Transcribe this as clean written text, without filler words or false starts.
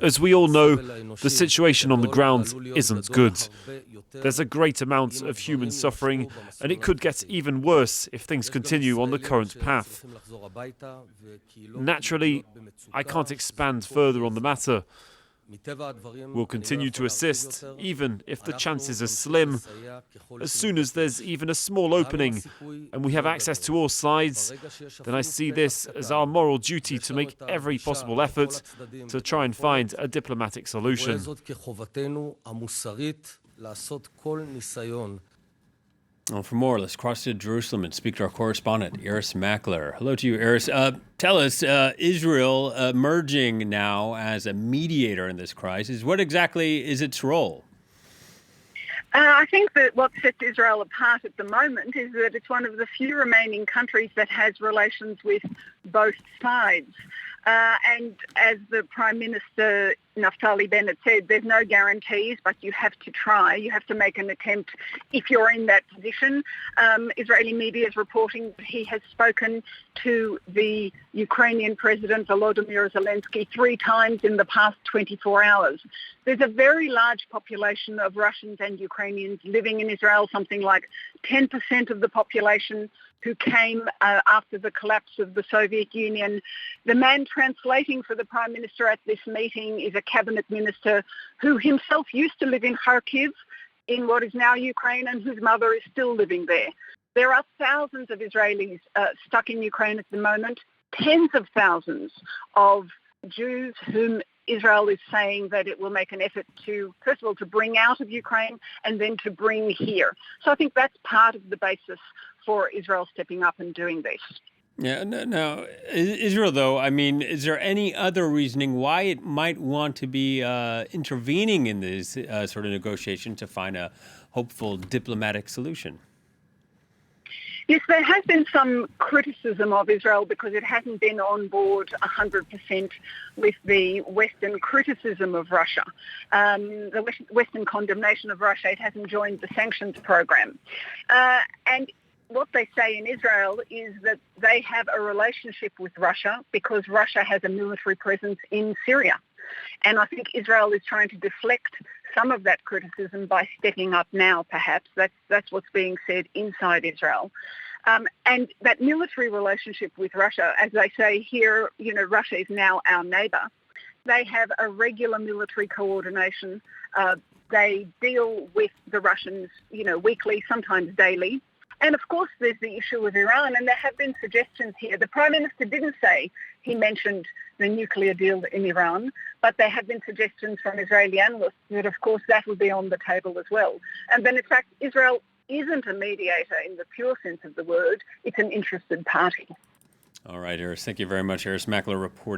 As we all know, the situation on the ground isn't good. There's a great amount of human suffering, and it could get even worse if things continue on the current path. Naturally, I can't expand further on the matter. We'll continue to assist, even if the chances are slim. As soon as there's even a small opening and we have access to all sides, then I see this as our moral duty to make every possible effort to try and find a diplomatic solution. Well, for more, let's cross to Jerusalem and speak to our correspondent, Irris Makler. Hello to you, Irris. Tell us, Israel emerging now as a mediator in this crisis. What exactly is its role? I think that what sets Israel apart at the moment is that it's one of the few remaining countries that has relations with both sides. And as the Prime Minister Naftali Bennett said, there's no guarantees, but you have to try. You have to make an attempt if you're in that position. Israeli media is reporting that he has spoken to the Ukrainian President Volodymyr Zelensky 3 times in the past 24 hours. There's a very large population of Russians and Ukrainians living in Israel, something like 10% of the population who came after the collapse of the Soviet Union. The man translating for the Prime Minister at this meeting is a cabinet minister who himself used to live in Kharkiv, in what is now Ukraine, and whose mother is still living there. There are thousands of Israelis stuck in Ukraine at the moment, tens of thousands of Jews whom Israel is saying that it will make an effort to, first of all, to bring out of Ukraine and then to bring here. So I think that's part of the basis for Israel stepping up and doing this. Yeah, now, Israel, though, I mean, is there any other reasoning why it might want to be intervening in this sort of negotiation to find a hopeful diplomatic solution? Yes, there has been some criticism of Israel because it hasn't been on board 100% with the Western criticism of Russia. The Western condemnation of Russia, it hasn't joined the sanctions program. And what they say in Israel is that they have a relationship with Russia because Russia has a military presence in Syria. And I think Israel is trying to deflect some of that criticism by stepping up now, perhaps. That's what's being said inside Israel. And that military relationship with Russia, as they say here, you know, Russia is now our neighbour. They have a regular military coordination. They deal with the Russians, you know, weekly, sometimes daily. And of course, there's the issue of Iran, and there have been suggestions here. The Prime Minister didn't say he mentioned the nuclear deal in Iran, but there have been suggestions from Israeli analysts that, of course, that would be on the table as well. And then, in fact, Israel isn't a mediator in the pure sense of the word. It's an interested party. All right, Irris. Thank you very much. Irris Makler reporting.